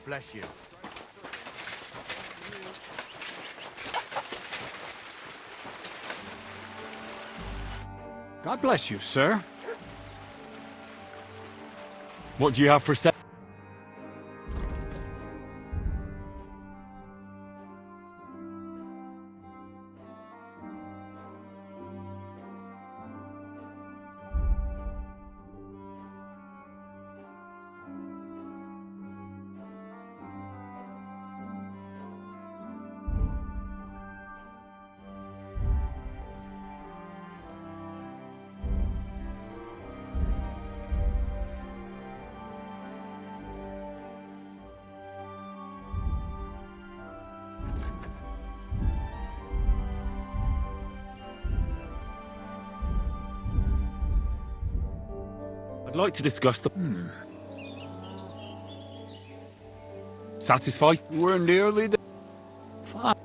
bless you. God bless you, sir. What do you have for sale? I'd like to discuss the... Satisfied? We're nearly there. Fine.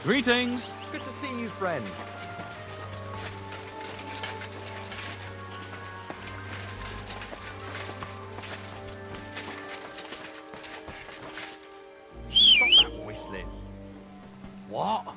Greetings. Good to see you, friend. Stop that whistling. What?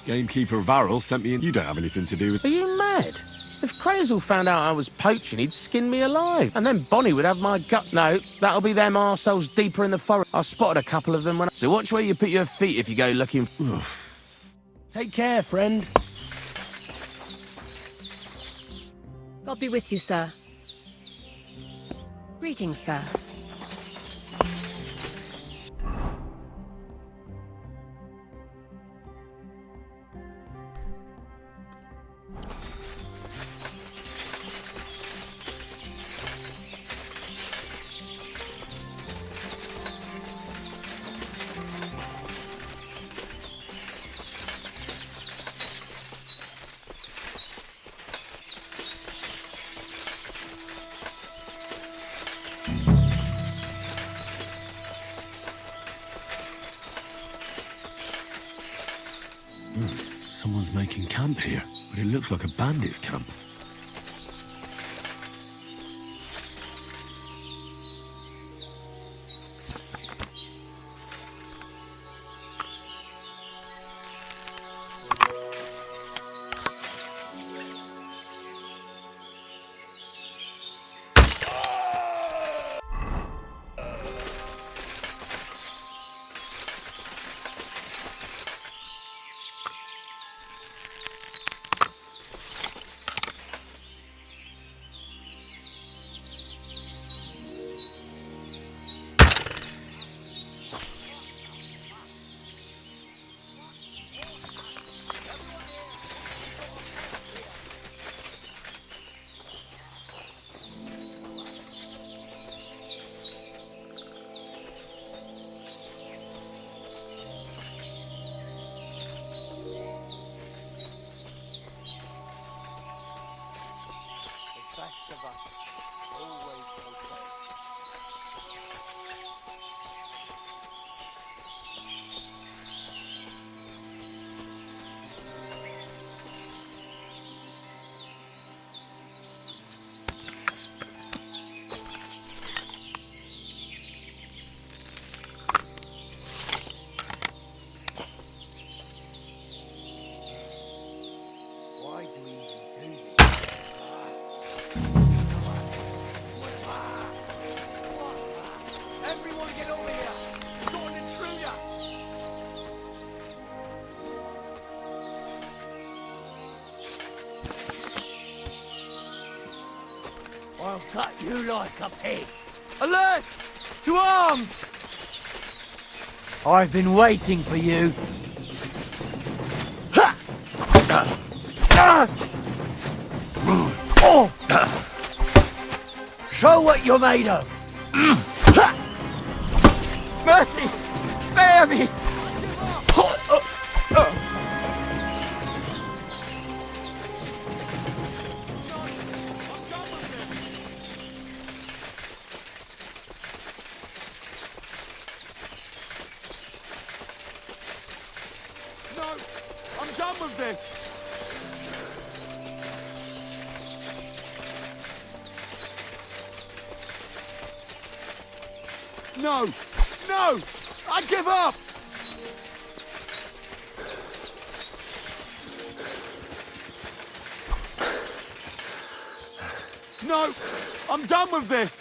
Gamekeeper Varrel sent me in. You don't have anything to do with... Are you mad? If Crazel found out I was poaching, he'd skin me alive. And then Bonnie would have my guts. No, that'll be them arseholes deeper in the forest. I spotted a couple of them when I... So watch where you put your feet if you go looking... Oof. Take care, friend. God be with you, sir. Greetings, sir. Someone's making camp here, but it looks like a bandit's camp. I'll cut you like a pig. Alert! To arms! I've been waiting for you. Show what you're made of! Mercy! Spare me! No, I'm done with this. No, no, I give up. No, I'm done with this.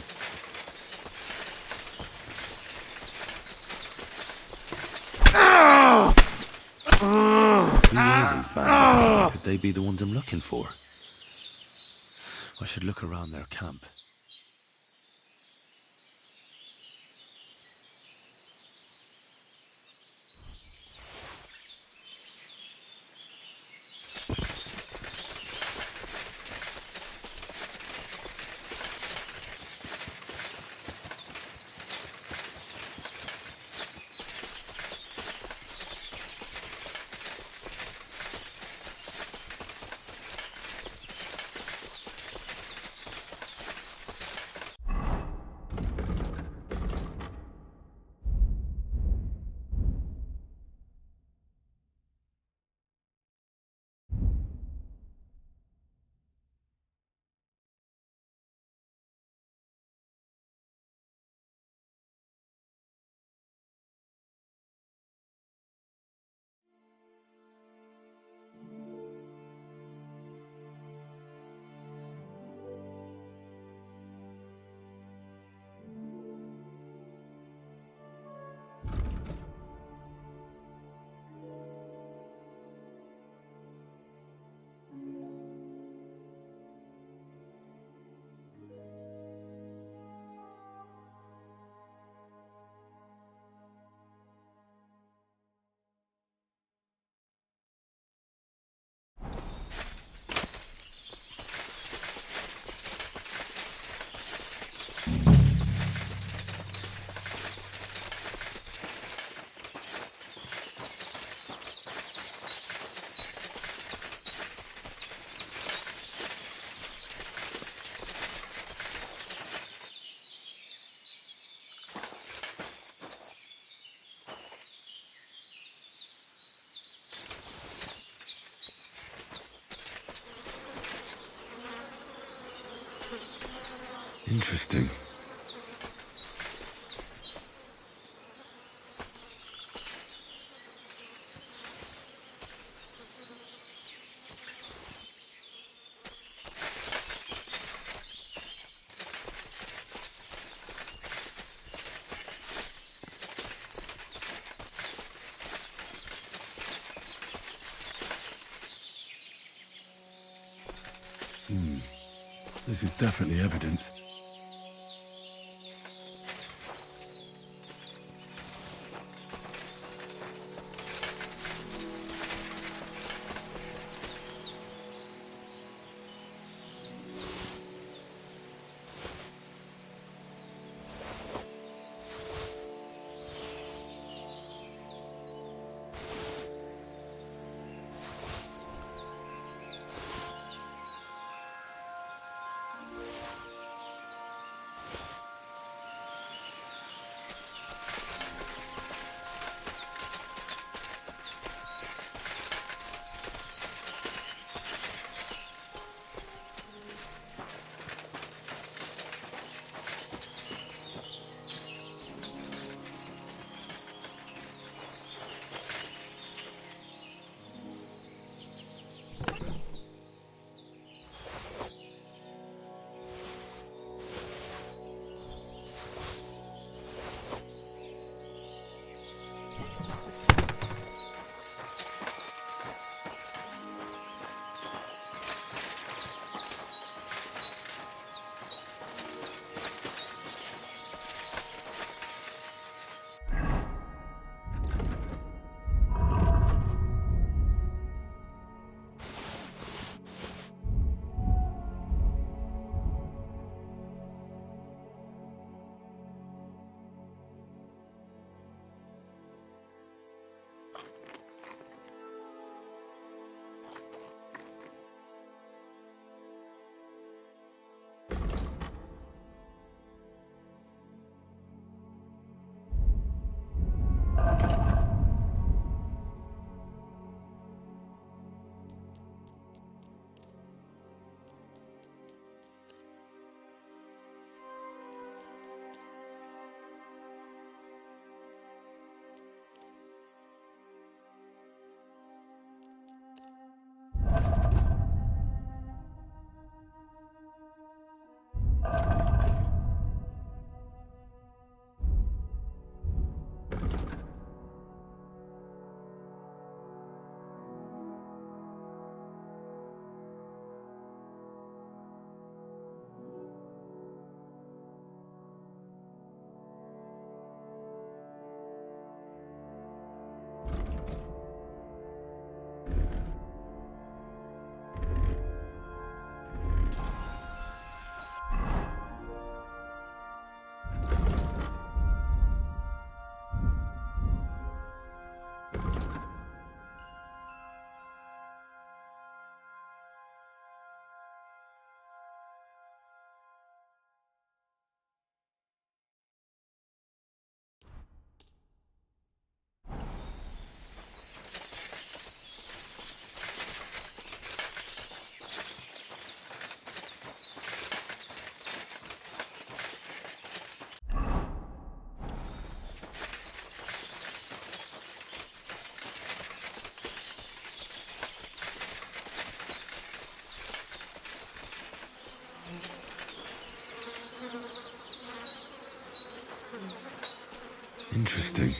Who are these bandits? Could they be the ones I'm looking for? I should look around their camp. Interesting. This is definitely evidence. Interesting.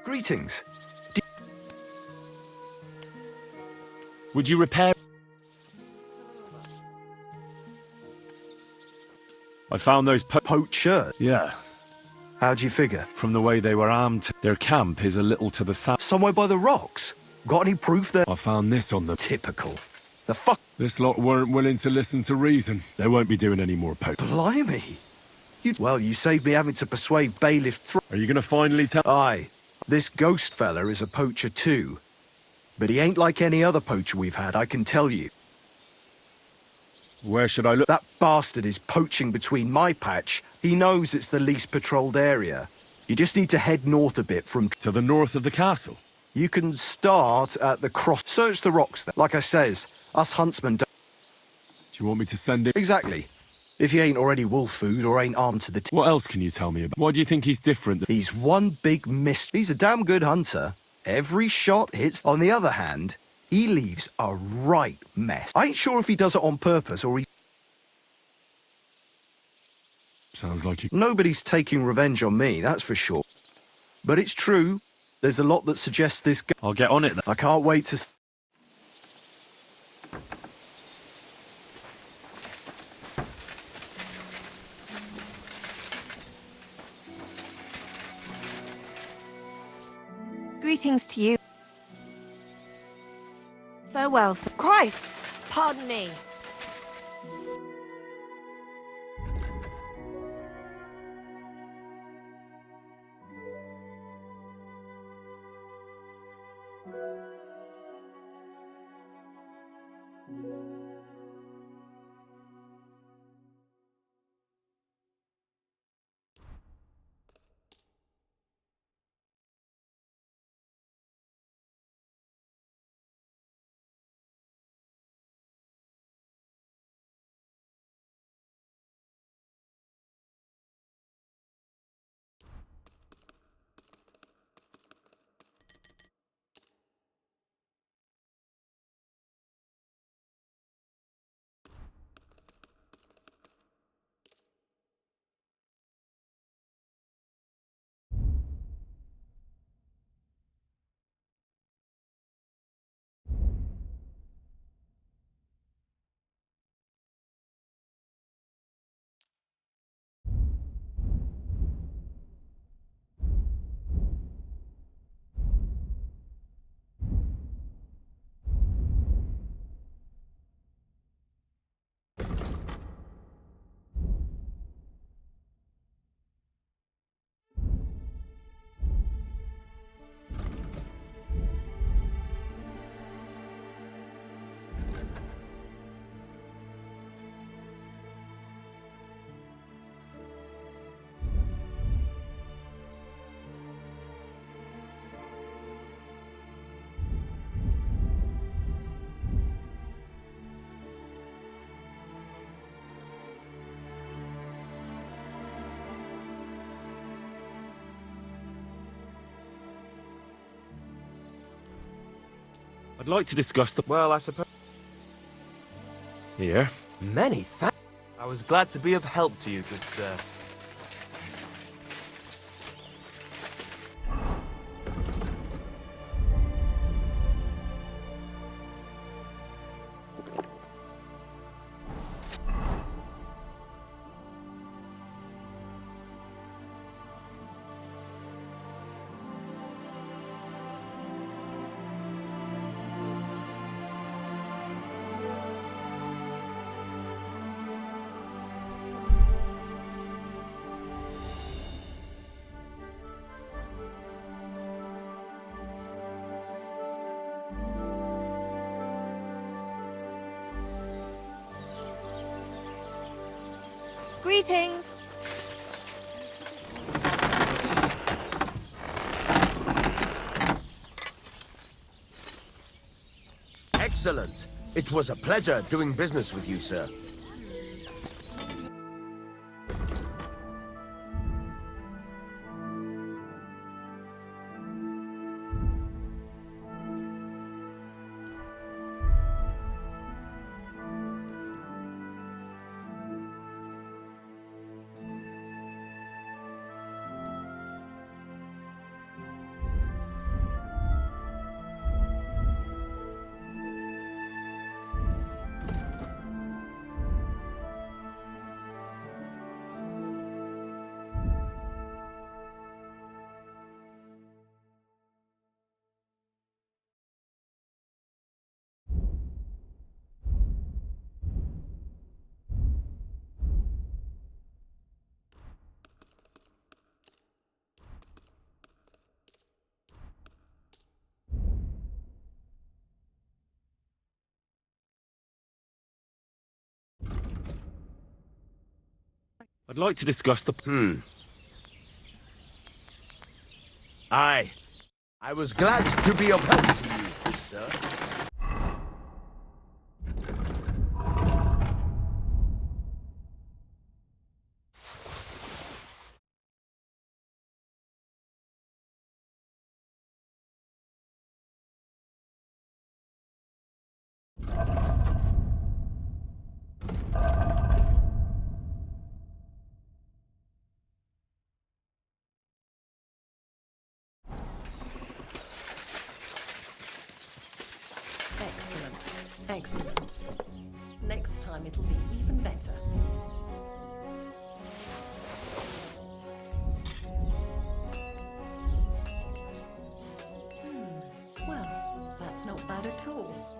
Greetings. Would you repair? I found those Poacher? Yeah, How'd you figure? from the way they were armed. Their camp is a little to the south. Somewhere by the rocks? Got any proof there? I found this on them. Typical. The fuck? This lot weren't willing to listen to reason. They won't be doing any more poke. Blimey. Well, you saved me having to persuade bailiff through. Are you gonna finally tell? Aye. This ghost fella is a poacher too. But he ain't like any other poacher we've had, I can tell you. Where should I look? That bastard is poaching between my patch. He knows it's the least patrolled area. You just need to head north a bit from... To the north of the castle. You can start at the cross... Search the rocks there. Like I says, us huntsmen don't... Do you want me to send it? Exactly. If you ain't already wolf food or ain't armed to the... What else can you tell me about? Why do you think he's different? He's one big mystery. He's a damn good hunter. Every shot hits. On the other hand, he leaves a right mess. I ain't sure if he does it on purpose or he... Sounds like you... Nobody's taking revenge on me, that's for sure. But it's true. There's a lot that suggests this... I'll get on it then. I can't wait to... Greetings to you. Farewell, sir. Christ! Pardon me. I'd like to discuss the... Well, I suppose... Here. Many thanks. I was glad to be of help to you, good sir. Greetings. Excellent. It was a pleasure doing business with you, sir. I'd like to discuss the... Aye. I was glad to be of help to you, good sir. Excellent. Excellent. Next time it'll be even better. Well, that's not bad at all.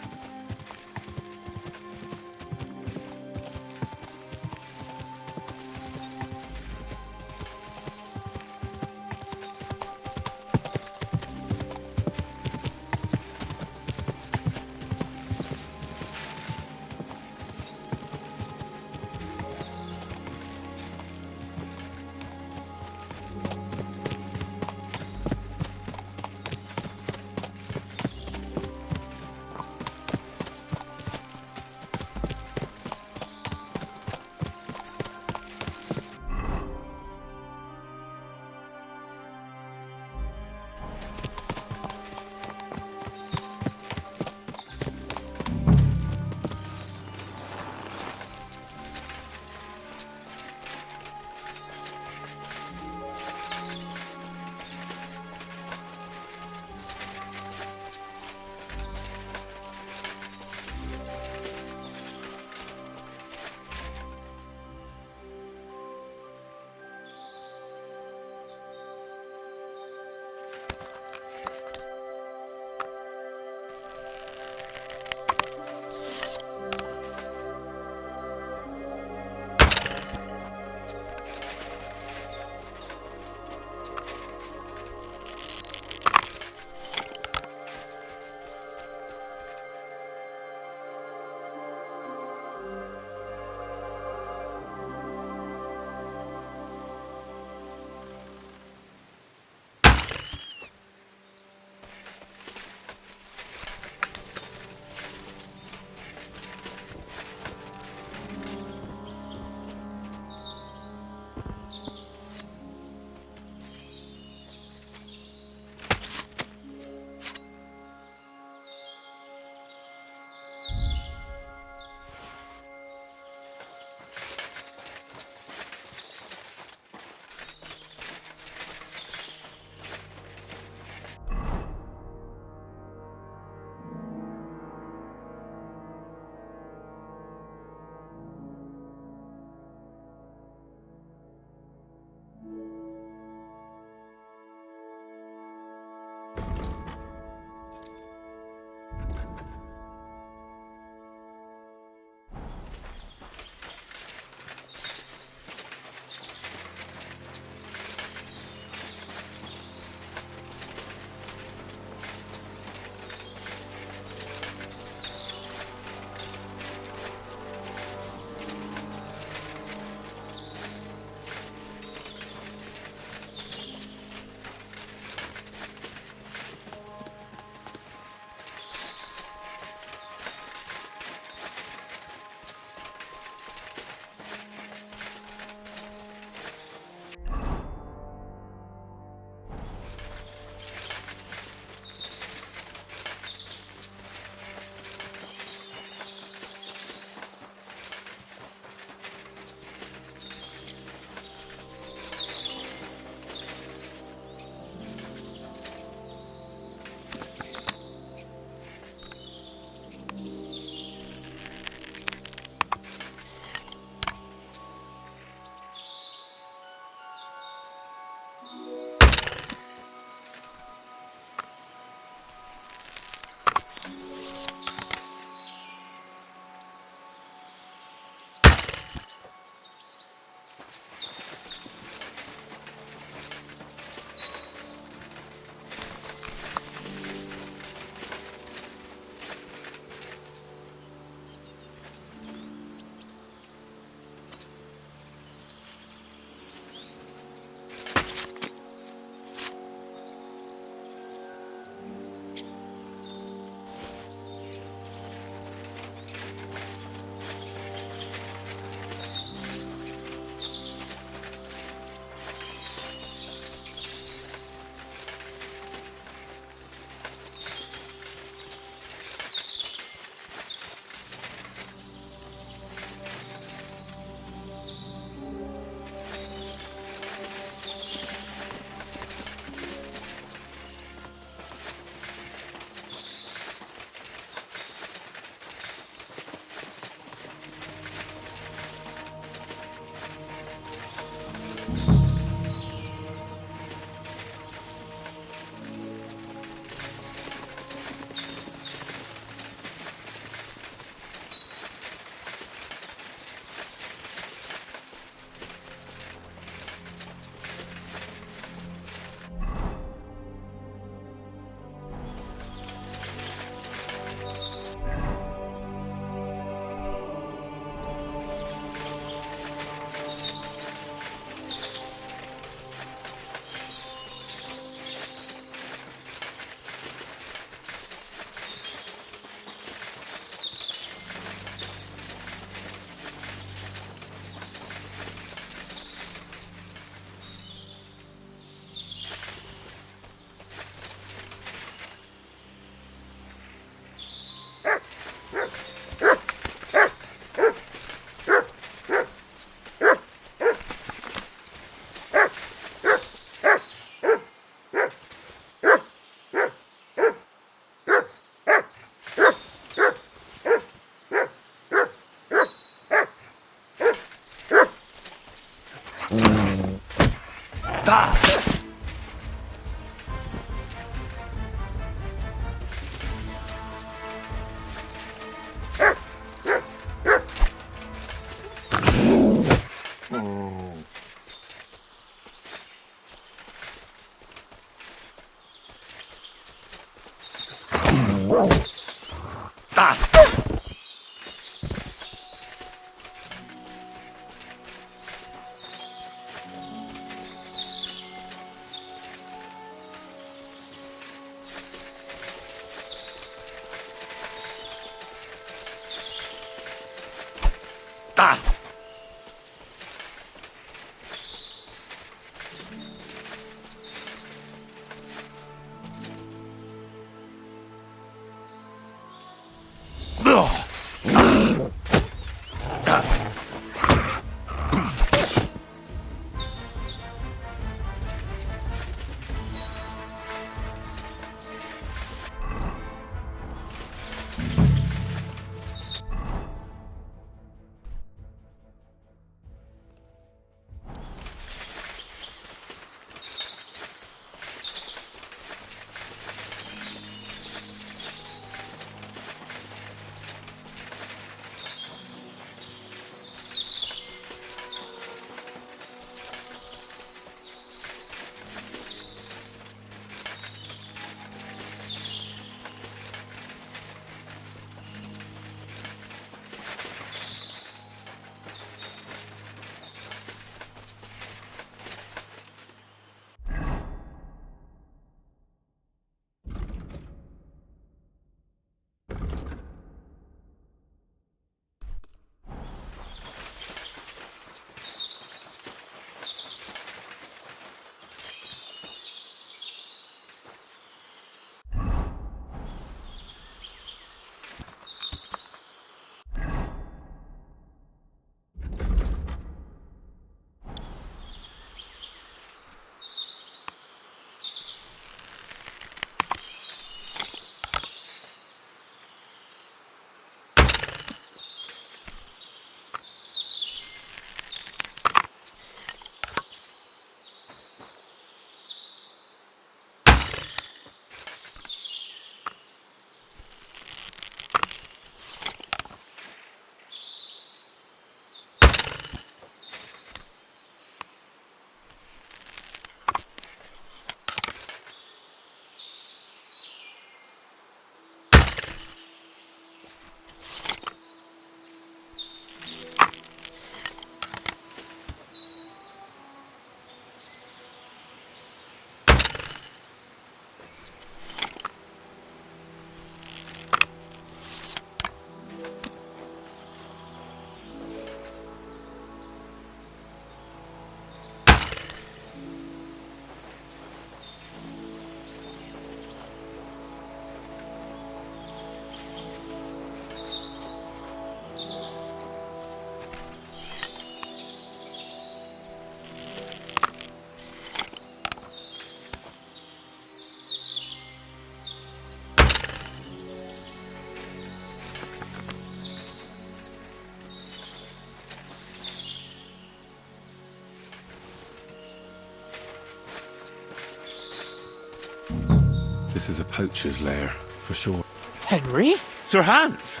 This is a poacher's lair, for sure. Henry? Sir Hans?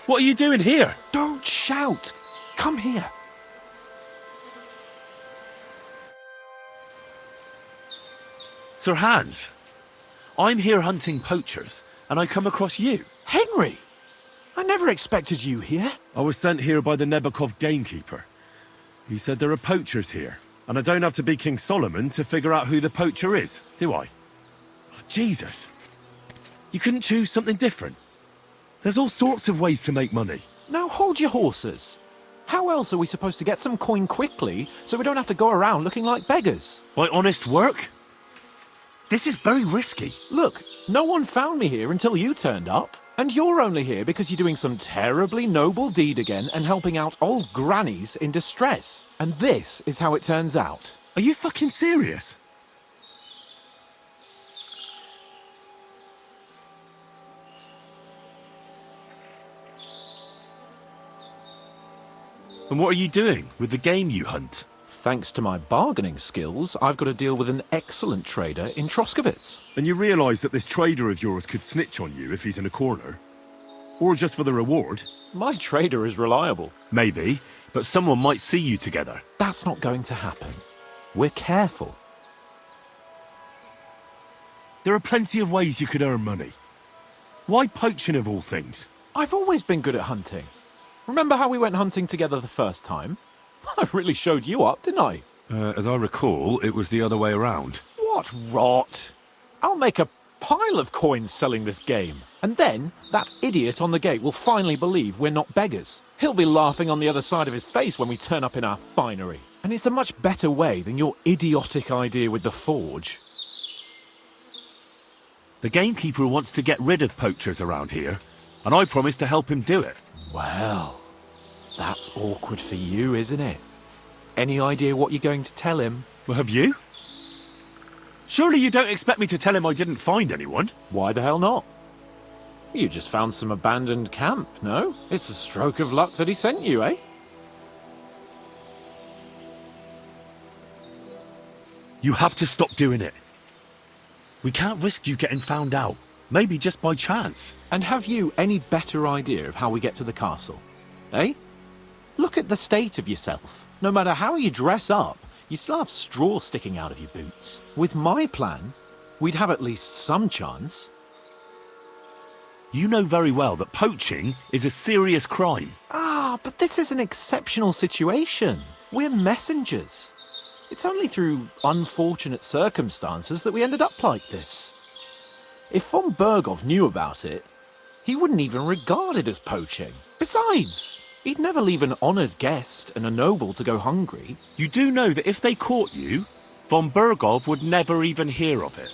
What are you doing here? Don't shout. Come here. Sir Hans, I'm here hunting poachers, and I come across you. Henry! I never expected you here. I was sent here by the Nebakov gamekeeper. He said there are poachers here, and I don't have to be King Solomon to figure out who the poacher is, do I? Oh, Jesus. You couldn't choose something different? There's all sorts of ways to make money. Now hold your horses. How else are we supposed to get some coin quickly so we don't have to go around looking like beggars? By honest work? This is very risky. Look, no one found me here until you turned up. And you're only here because you're doing some terribly noble deed again and helping out old grannies in distress. And this is how it turns out. Are you fucking serious? And what are you doing with the game you hunt? Thanks to my bargaining skills, I've got to deal with an excellent trader in Troskowitz. And you realise that this trader of yours could snitch on you if he's in a corner? Or just for the reward? My trader is reliable. Maybe, but someone might see you together. That's not going to happen. We're careful. There are plenty of ways you could earn money. Why poaching of all things? I've always been good at hunting. Remember how we went hunting together the first time? I really showed you up, didn't I? As I recall, it was the other way around. What rot! I'll make a pile of coins selling this game. And then, that idiot on the gate will finally believe we're not beggars. He'll be laughing on the other side of his face when we turn up in our finery. And it's a much better way than your idiotic idea with the forge. The gamekeeper wants to get rid of poachers around here, and I promised to help him do it. Well, that's awkward for you, isn't it? Any idea what you're going to tell him? Well, have you? Surely you don't expect me to tell him I didn't find anyone? Why the hell not? You just found some abandoned camp, no? It's a stroke of luck that he sent you, eh? You have to stop doing it. We can't risk you getting found out. Maybe just by chance. And have you any better idea of how we get to the castle? Eh? Look at the state of yourself. No matter how you dress up, you still have straw sticking out of your boots. With my plan, we'd have at least some chance. You know very well that poaching is a serious crime. Ah, but this is an exceptional situation. We're messengers. It's only through unfortunate circumstances that we ended up like this. If von Berghoff knew about it, he wouldn't even regard it as poaching. Besides, he'd never leave an honoured guest and a noble to go hungry. You do know that if they caught you, von Berghoff would never even hear of it.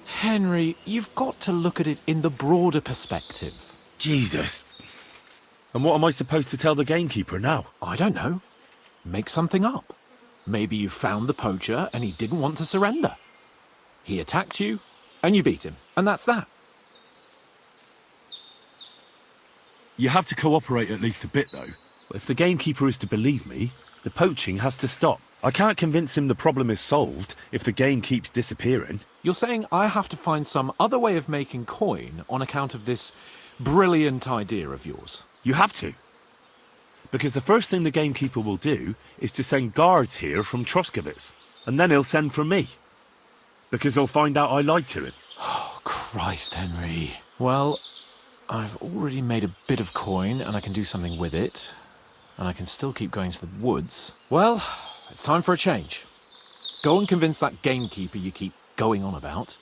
Henry, you've got to look at it in the broader perspective. Jesus. And what am I supposed to tell the gamekeeper now? I don't know. Make something up. Maybe you found the poacher and he didn't want to surrender. He attacked you, and you beat him, and that's that. You have to cooperate at least a bit, though. If the gamekeeper is to believe me, the poaching has to stop. I can't convince him the problem is solved if the game keeps disappearing. You're saying I have to find some other way of making coin on account of this brilliant idea of yours? You have to. Because the first thing the gamekeeper will do is to send guards here from Troskowitz, and then he'll send for me. Because he'll find out I lied to him. Oh, Christ, Henry. Well, I've already made a bit of coin, and I can do something with it. And I can still keep going to the woods. Well, it's time for a change. Go and convince that gamekeeper you keep going on about,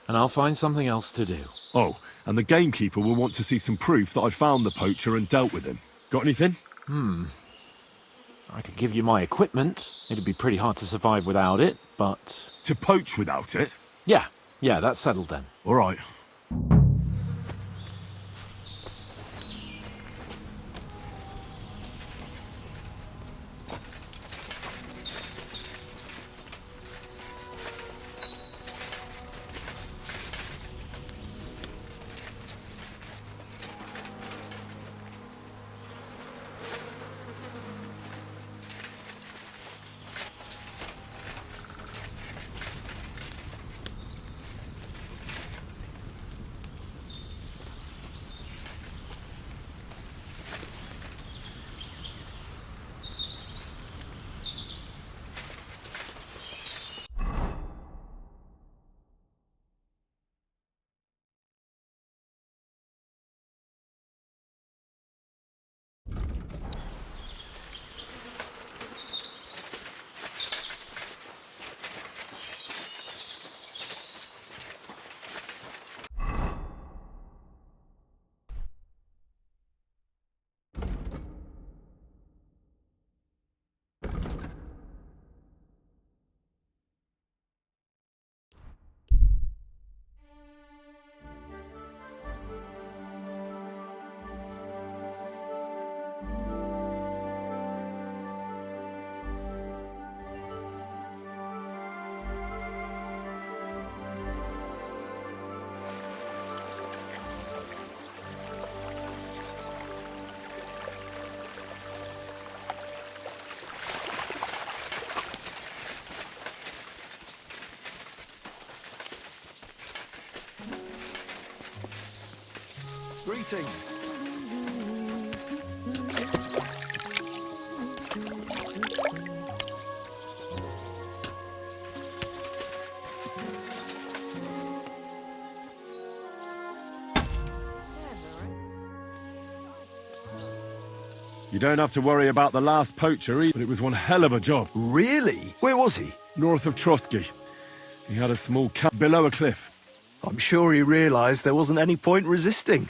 and I'll find something else to do. Oh, and the gamekeeper will want to see some proof that I found the poacher and dealt with him. Got anything? I could give you my equipment. It'd be pretty hard to survive without it, but... To poach without it? Yeah, that's settled then. All right. Greetings. You don't have to worry about the last poacher either, but it was one hell of a job. Really? Where was he? North of Trotsky. He had a small camp below a cliff. I'm sure he realized there wasn't any point resisting.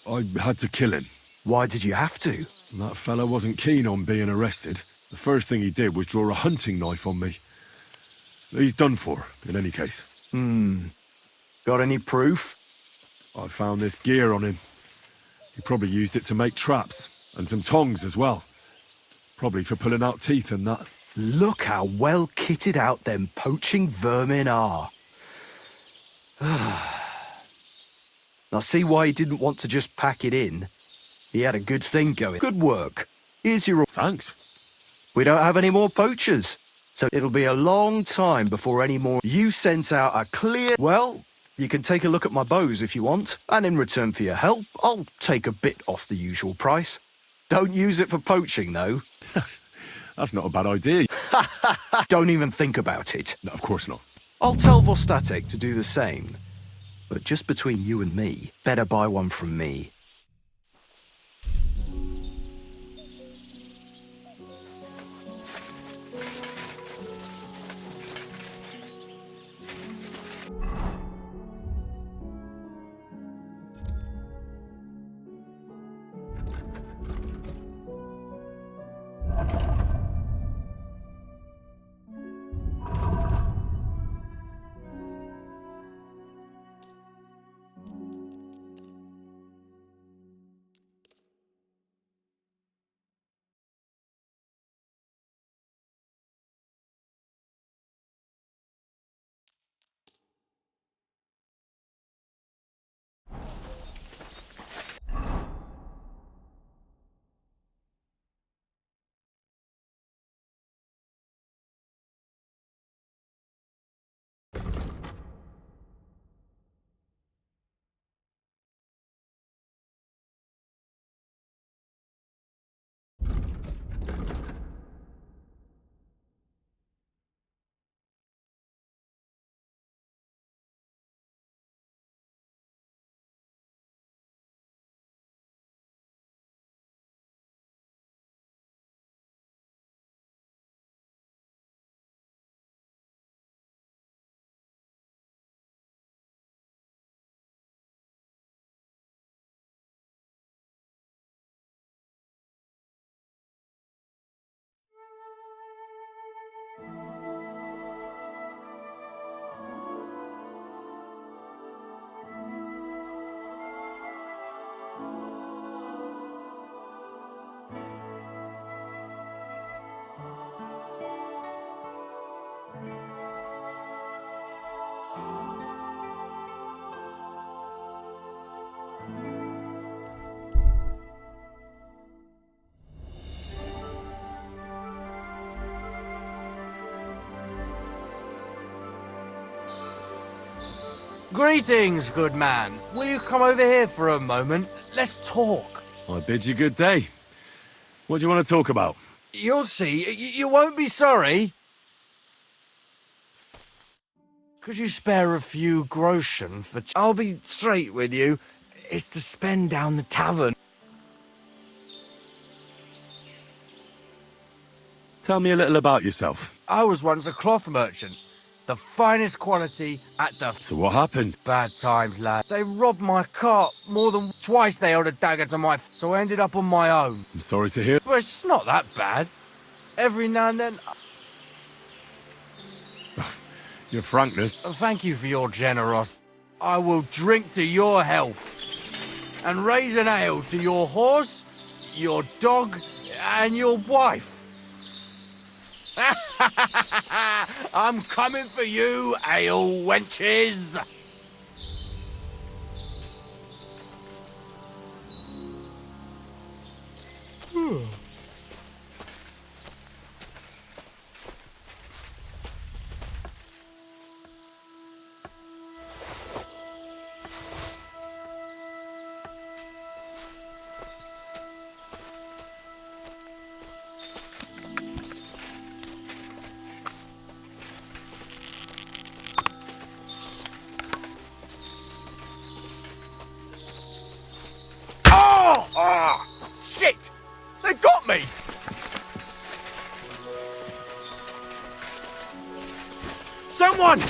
I had to kill him. Why did you have to? That fella wasn't keen on being arrested. The first thing he did was draw a hunting knife on me. He's done for, in any case. Got any proof? I found this gear on him. He probably used it to make traps, and some tongs as well. Probably for pulling out teeth and that. Look how well kitted out them poaching vermin are. I see why he didn't want to just pack it in. He had a good thing going. Good work. Here's your... Thanks. We don't have any more poachers, so it'll be a long time before any more... You sent out a clear... Well, you can take a look at my bows if you want, and in return for your help, I'll take a bit off the usual price. Don't use it for poaching, though. That's not a bad idea. Don't even think about it. No, of course not. I'll tell Vostatek to do the same. But just between you and me, better buy one from me. Greetings, good man. Will you come over here for a moment? Let's talk. I bid you good day. What do you want to talk about? You'll see. You won't be sorry. Could you spare a few groschen for... I'll be straight with you. It's to spend down the tavern. Tell me a little about yourself. I was once a cloth merchant. The finest quality at the... So what happened? Bad times, lad. They robbed my cart. More than twice they held a dagger to my... So I ended up on my own. I'm sorry to hear. But it's not that bad. Every now and then... Your frankness. Thank you for your generosity. I will drink to your health. And raise an ale to your horse, your dog, and your wife. I'm coming for you, ale wenches! Shit! They've got me! Someone!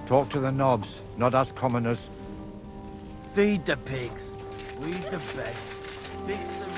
Talk to the knobs, not us commoners. Feed the pigs. Weed the beds. Fix the roof.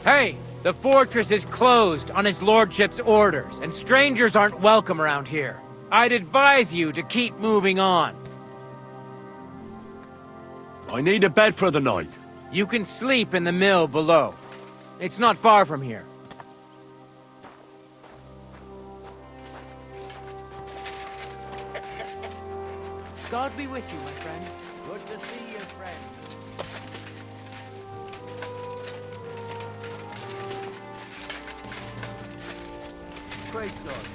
Hey, the fortress is closed on his lordship's orders, and strangers aren't welcome around here. I'd advise you to keep moving on. I need a bed for the night. You can sleep in the mill below. It's not far from here. God be with you, my friend. Good to see you, friend. Praise God.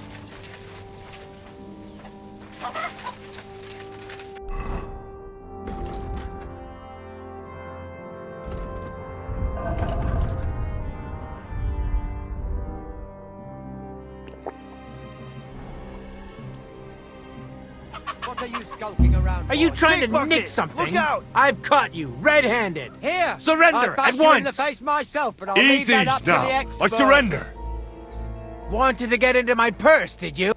What are you skulking around? Are you for? trying to Pickpocket! nick something? Look out! I've caught you, red-handed. Here! Surrender I'd bash at you once! in the face myself, but I'll leave Easy that up to the now. experts. I surrender. Wanted to get into my purse, did you?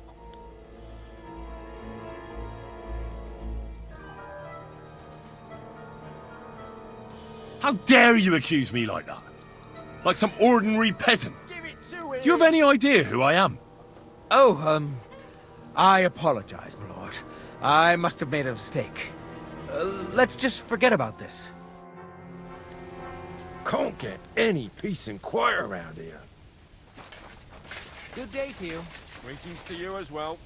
How dare you accuse me like that? Like some ordinary peasant. Give it to him. Do you have any idea who I am? Oh, I apologize, my lord. I must have made a mistake. Let's just forget about this. Can't get any peace and quiet around here. Good day to you. Greetings to you as well.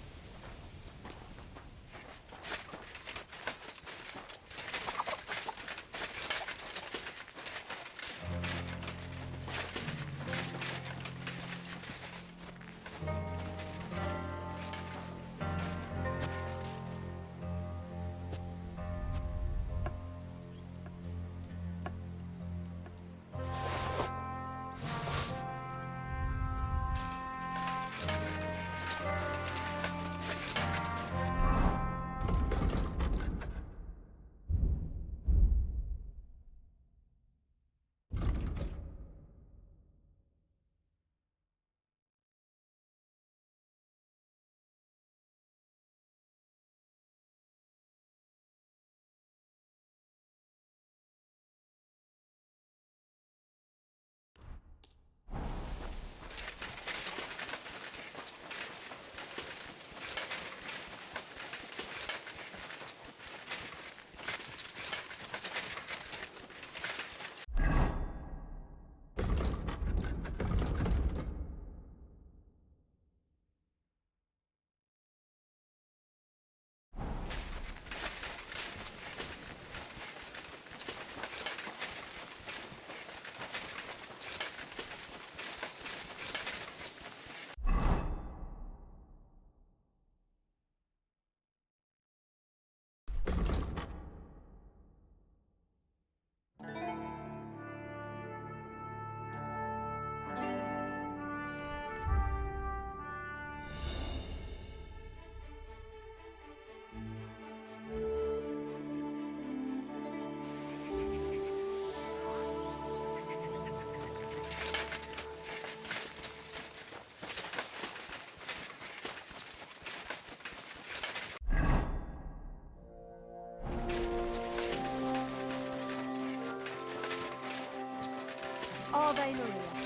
Ave Maria.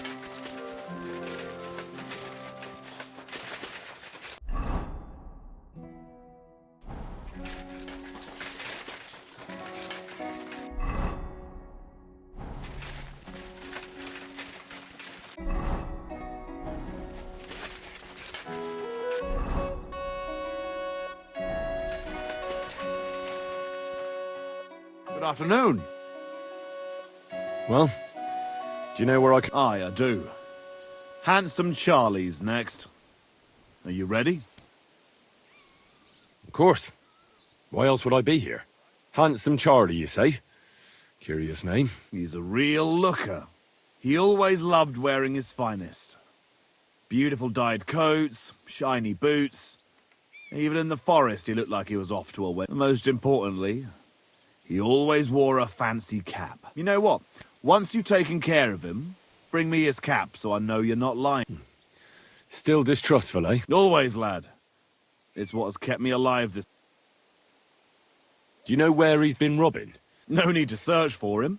Good afternoon. Well, do you know where I can... Aye, I do. Handsome Charlie's next. Are you ready? Of course. Why else would I be here? Handsome Charlie, you say? Curious name. He's a real looker. He always loved wearing his finest. Beautiful dyed coats, shiny boots. Even in the forest, he looked like he was off to a wedding. Most importantly, he always wore a fancy cap. You know what? Once you've taken care of him, bring me his cap so I know you're not lying. Still distrustful, eh? Always, lad. It's what has kept me alive this... Do you know where he's been robbing? No need to search for him.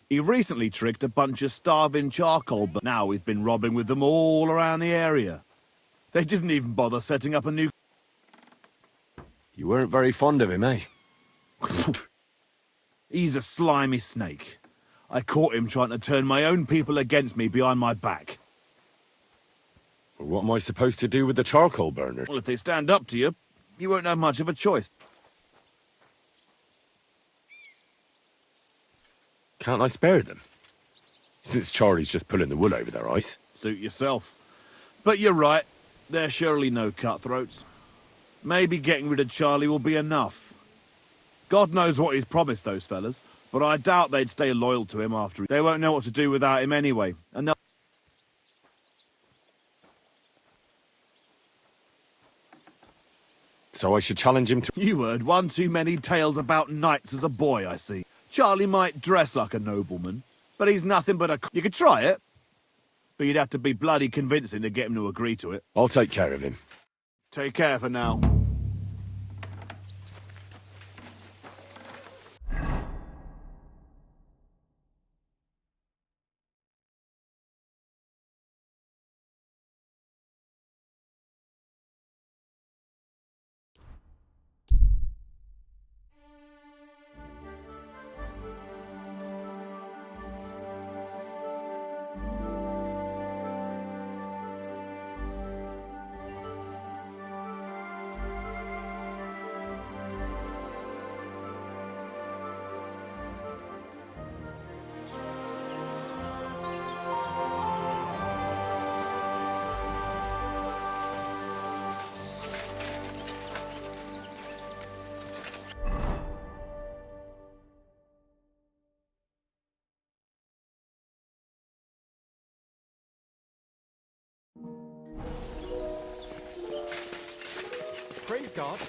He recently tricked a bunch of starving charcoal, but now he's been robbing with them all around the area. They didn't even bother setting up a new... You weren't very fond of him, eh? He's a slimy snake. I caught him trying to turn my own people against me behind my back. Well, what am I supposed to do with the charcoal burner? Well, if they stand up to you, you won't have much of a choice. Can't I spare them? Since Charlie's just pulling the wool over their eyes. Suit yourself. But you're right, they're surely no cutthroats. Maybe getting rid of Charlie will be enough. God knows what he's promised those fellas, but I doubt they'd stay loyal to him after. They won't know what to do without him anyway, and they'll... So I should challenge him to... You heard one too many tales about knights as a boy, I see. Charlie might dress like a nobleman, but he's nothing but a... You could try it, but you'd have to be bloody convincing to get him to agree to it. I'll take care of him. Take care for now. Praise God.